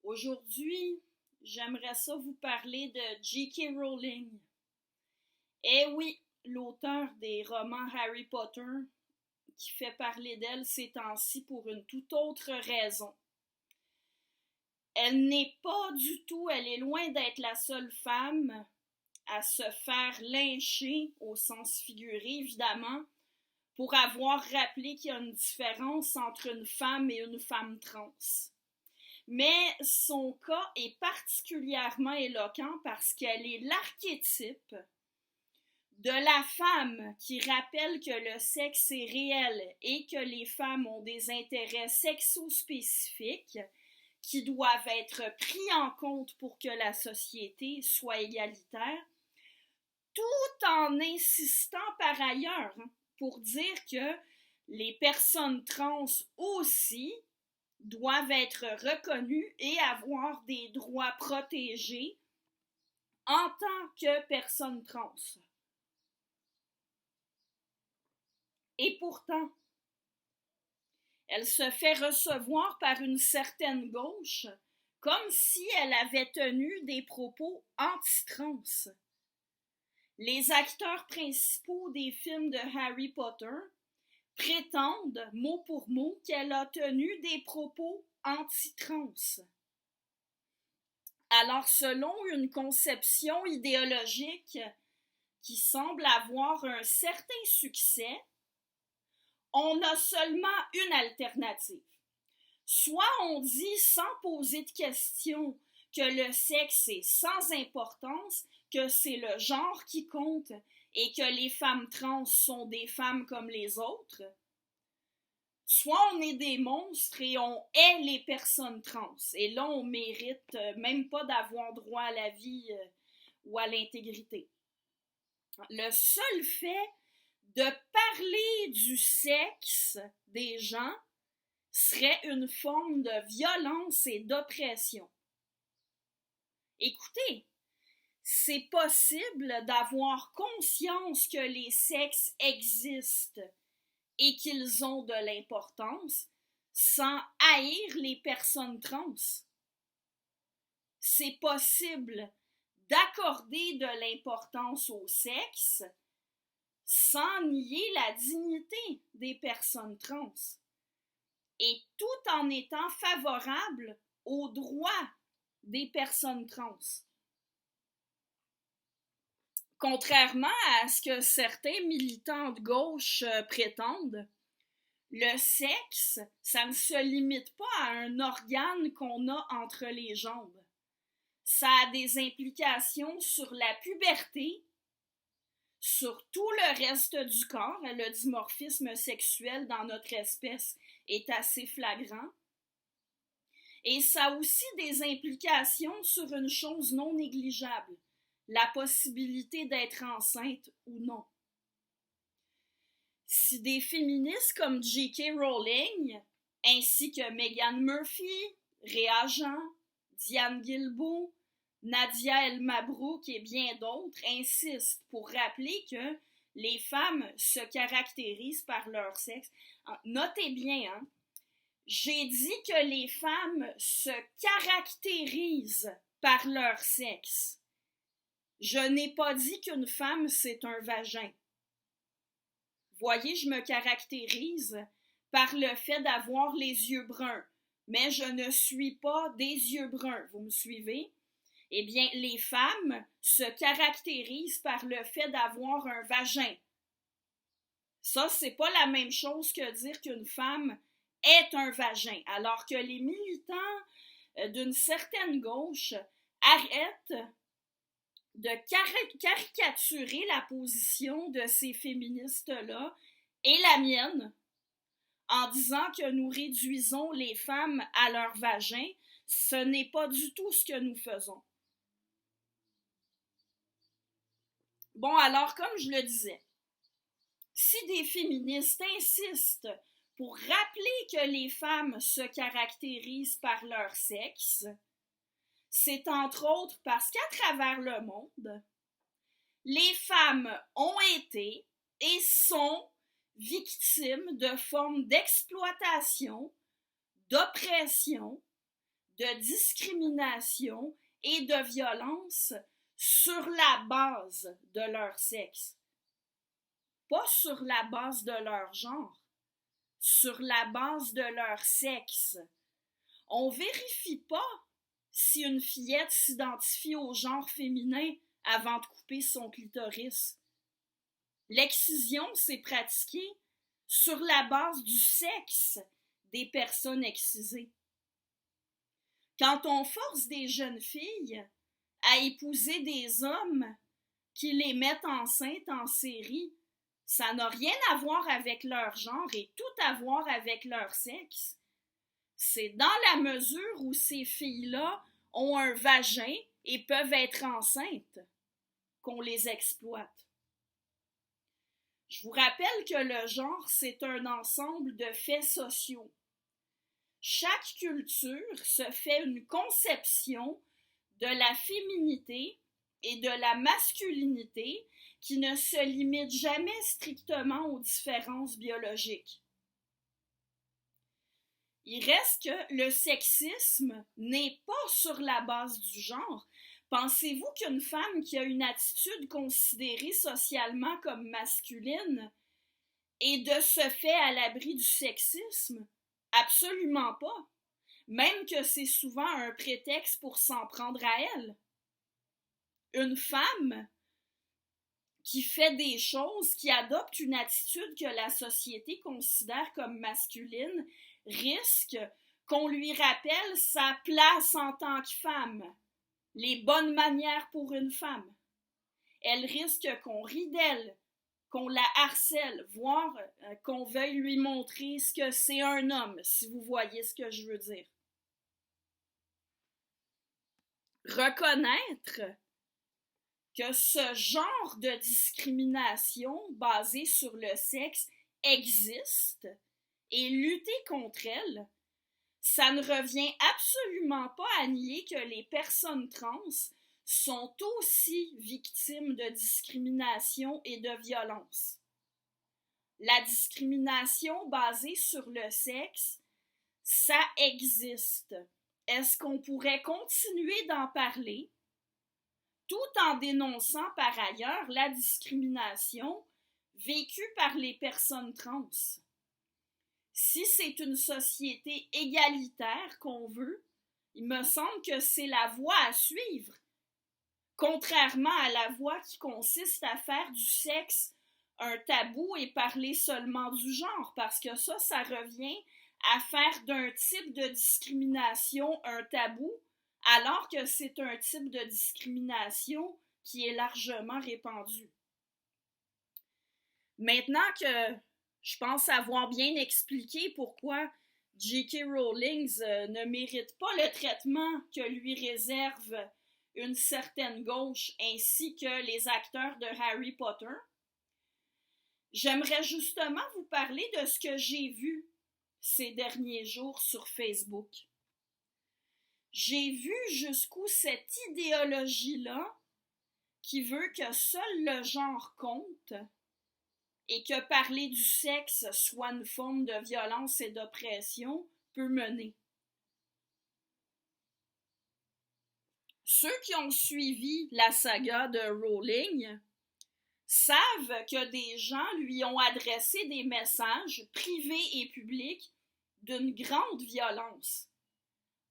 Aujourd'hui, j'aimerais ça vous parler de J.K. Rowling. Eh oui, l'auteur des romans Harry Potter, qui fait parler d'elle ces temps-ci pour une toute autre raison. Elle n'est pas du tout, elle est loin d'être la seule femme à se faire lyncher, au sens figuré évidemment, pour avoir rappelé qu'il y a une différence entre une femme et une femme trans. Mais son cas est particulièrement éloquent parce qu'elle est l'archétype de la femme qui rappelle que le sexe est réel et que les femmes ont des intérêts sexo-spécifiques qui doivent être pris en compte pour que la société soit égalitaire, tout en insistant par ailleurs pour dire que les personnes trans aussi doivent être reconnues et avoir des droits protégés en tant que personnes trans. Et pourtant, elle se fait recevoir par une certaine gauche comme si elle avait tenu des propos anti-trans. Les acteurs principaux des films de Harry Potter prétendent, mot pour mot, qu'elle a tenu des propos anti-trans. Alors, selon une conception idéologique qui semble avoir un certain succès, on a seulement une alternative. Soit on dit sans poser de questions que le sexe est sans importance, que c'est le genre qui compte et que les femmes trans sont des femmes comme les autres, soit on est des monstres et on hait les personnes trans. Et là, on mérite même pas d'avoir droit à la vie ou à l'intégrité. Le seul fait de parler du sexe des gens serait une forme de violence et d'oppression. Écoutez, c'est possible d'avoir conscience que les sexes existent et qu'ils ont de l'importance sans haïr les personnes trans. C'est possible d'accorder de l'importance au sexe sans nier la dignité des personnes trans et tout en étant favorable aux droits des personnes trans. Contrairement à ce que certains militants de gauche prétendent, le sexe, ça ne se limite pas à un organe qu'on a entre les jambes. Ça a des implications sur la puberté, sur tout le reste du corps. Le dimorphisme sexuel dans notre espèce est assez flagrant. Et ça a aussi des implications sur une chose non négligeable, la possibilité d'être enceinte ou non. Si des féministes comme J.K. Rowling, ainsi que Meghan Murphy, Réa Jean, Diane Guilbeault, Nadia El Mabrouk et bien d'autres insistent pour rappeler que les femmes se caractérisent par leur sexe. Notez bien, j'ai dit que les femmes se caractérisent par leur sexe. Je n'ai pas dit qu'une femme, c'est un vagin. Voyez, je me caractérise par le fait d'avoir les yeux bruns, mais je ne suis pas des yeux bruns. Vous me suivez? Eh bien, les femmes se caractérisent par le fait d'avoir un vagin. Ça, c'est pas la même chose que dire qu'une femme est un vagin, alors que les militants d'une certaine gauche arrêtent de caricaturer la position de ces féministes-là et la mienne en disant que nous réduisons les femmes à leur vagin. Ce n'est pas du tout ce que nous faisons. Bon, alors, comme je le disais, si des féministes insistent pour rappeler que les femmes se caractérisent par leur sexe, c'est entre autres parce qu'à travers le monde, les femmes ont été et sont victimes de formes d'exploitation, d'oppression, de discrimination et de violence sur la base de leur sexe. Pas sur la base de leur genre, sur la base de leur sexe. On vérifie pas si une fillette s'identifie au genre féminin avant de couper son clitoris. L'excision s'est pratiquée sur la base du sexe des personnes excisées. Quand on force des jeunes filles à épouser des hommes qui les mettent enceintes en série, ça n'a rien à voir avec leur genre et tout à voir avec leur sexe. C'est dans la mesure où ces filles-là ont un vagin et peuvent être enceintes qu'on les exploite. Je vous rappelle que le genre, c'est un ensemble de faits sociaux. Chaque culture se fait une conception de la féminité et de la masculinité qui ne se limite jamais strictement aux différences biologiques. Il reste que le sexisme n'est pas sur la base du genre. Pensez-vous qu'une femme qui a une attitude considérée socialement comme masculine est de ce fait à l'abri du sexisme? Absolument pas. Même que c'est souvent un prétexte pour s'en prendre à elle. Une femme qui fait des choses, qui adopte une attitude que la société considère comme masculine, risque qu'on lui rappelle sa place en tant que femme, les bonnes manières pour une femme. Elle risque qu'on rie d'elle, qu'on la harcèle, voire qu'on veuille lui montrer ce que c'est un homme, si vous voyez ce que je veux dire. Reconnaître que ce genre de discrimination basée sur le sexe existe et lutter contre elle, ça ne revient absolument pas à nier que les personnes trans sont aussi victimes de discrimination et de violence. La discrimination basée sur le sexe, ça existe. Est-ce qu'on pourrait continuer d'en parler tout en dénonçant par ailleurs la discrimination vécue par les personnes trans? Si c'est une société égalitaire qu'on veut, il me semble que c'est la voie à suivre, contrairement à la voie qui consiste à faire du sexe un tabou et parler seulement du genre, parce que ça revient à faire d'un type de discrimination un tabou, alors que c'est un type de discrimination qui est largement répandu. Maintenant que je pense avoir bien expliqué pourquoi J.K. Rowling ne mérite pas le traitement que lui réserve une certaine gauche ainsi que les acteurs de Harry Potter, j'aimerais justement vous parler de ce que j'ai vu ces derniers jours sur Facebook. J'ai vu jusqu'où cette idéologie-là, qui veut que seul le genre compte, et que parler du sexe soit une forme de violence et d'oppression, peut mener. Ceux qui ont suivi la saga de Rowling savent que des gens lui ont adressé des messages privés et publics d'une grande violence,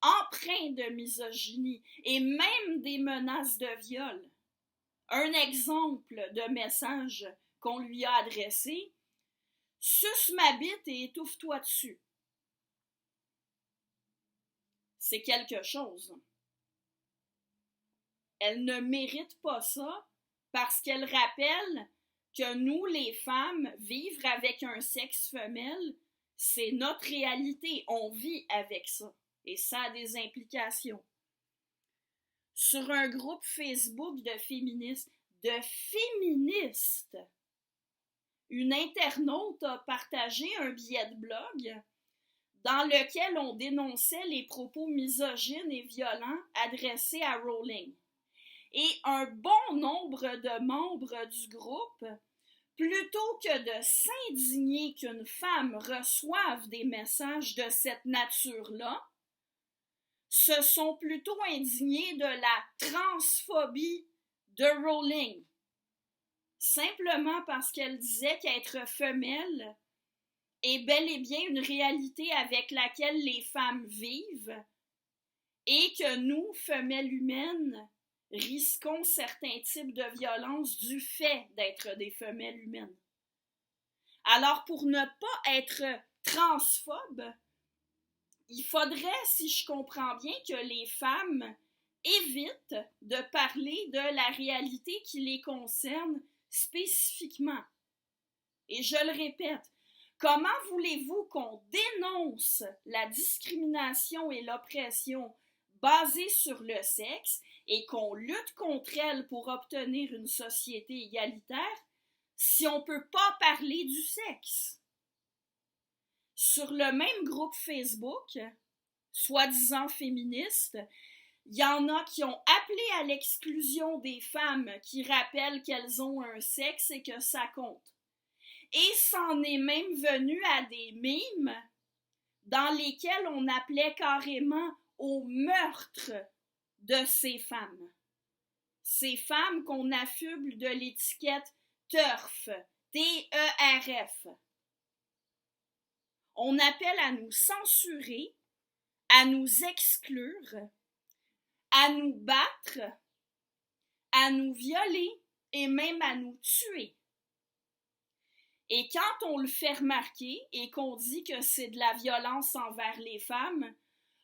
empreints de misogynie et même des menaces de viol. Un exemple de message qu'on lui a adressé: suce ma bite et étouffe-toi dessus. C'est quelque chose. Elle ne mérite pas ça parce qu'elle rappelle que nous, les femmes, vivre avec un sexe femelle, c'est notre réalité. On vit avec ça. Et ça a des implications. Sur un groupe Facebook de féministes, une internaute a partagé un billet de blog dans lequel on dénonçait les propos misogynes et violents adressés à Rowling. Et un bon nombre de membres du groupe, plutôt que de s'indigner qu'une femme reçoive des messages de cette nature-là, se sont plutôt indignés de la transphobie de Rowling, simplement parce qu'elle disait qu'être femelle est bel et bien une réalité avec laquelle les femmes vivent et que nous, femelles humaines, risquons certains types de violences du fait d'être des femelles humaines. Alors, pour ne pas être transphobe, il faudrait, si je comprends bien, que les femmes évitent de parler de la réalité qui les concerne spécifiquement. Et je le répète, comment voulez-vous qu'on dénonce la discrimination et l'oppression basée sur le sexe et qu'on lutte contre elle pour obtenir une société égalitaire si on ne peut pas parler du sexe? Sur le même groupe Facebook, soi-disant féministe, il y en a qui ont appelé à l'exclusion des femmes qui rappellent qu'elles ont un sexe et que ça compte. Et c'en est même venu à des mimes dans lesquels on appelait carrément au meurtre de ces femmes. Ces femmes qu'on affuble de l'étiquette TERF, T-E-R-F. On appelle à nous censurer, à nous exclure, à nous battre, à nous violer et même à nous tuer. Et quand on le fait remarquer et qu'on dit que c'est de la violence envers les femmes,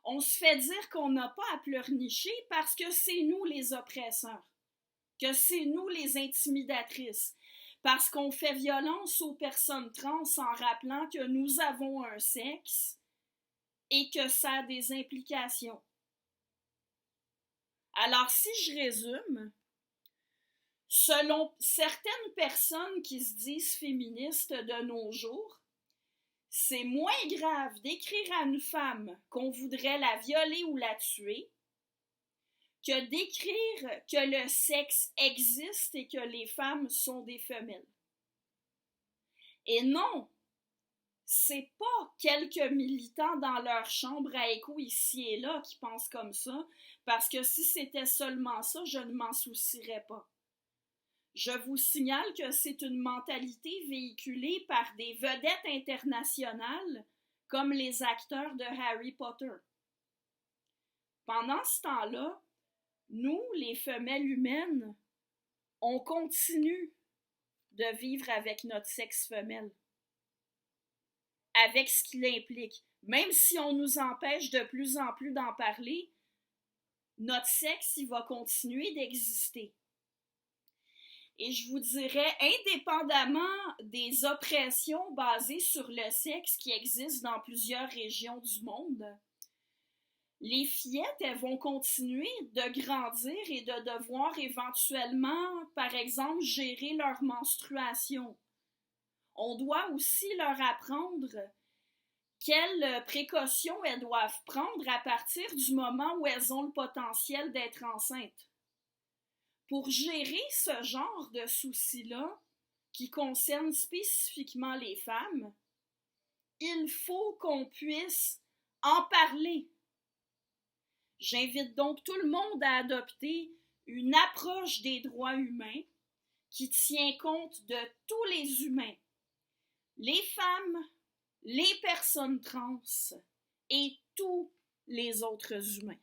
on se fait dire qu'on n'a pas à pleurnicher parce que c'est nous les oppresseurs, que c'est nous les intimidatrices, parce qu'on fait violence aux personnes trans en rappelant que nous avons un sexe et que ça a des implications. Alors, si je résume, selon certaines personnes qui se disent féministes de nos jours, c'est moins grave d'écrire à une femme qu'on voudrait la violer ou la tuer que d'écrire que le sexe existe et que les femmes sont des femelles. Et non, c'est pas quelques militants dans leur chambre à écho ici et là qui pensent comme ça, parce que si c'était seulement ça, je ne m'en soucierais pas. Je vous signale que c'est une mentalité véhiculée par des vedettes internationales comme les acteurs de Harry Potter. Pendant ce temps-là, nous, les femelles humaines, on continue de vivre avec notre sexe femelle, avec ce qu'il implique. Même si on nous empêche de plus en plus d'en parler, notre sexe, il va continuer d'exister. Et je vous dirais, indépendamment des oppressions basées sur le sexe qui existent dans plusieurs régions du monde, les fillettes, elles vont continuer de grandir et de devoir éventuellement, par exemple, gérer leur menstruation. On doit aussi leur apprendre quelles précautions elles doivent prendre à partir du moment où elles ont le potentiel d'être enceintes. Pour gérer ce genre de soucis-là, qui concernent spécifiquement les femmes, il faut qu'on puisse en parler. J'invite donc tout le monde à adopter une approche des droits humains qui tient compte de tous les humains, les femmes, les personnes trans et tous les autres humains.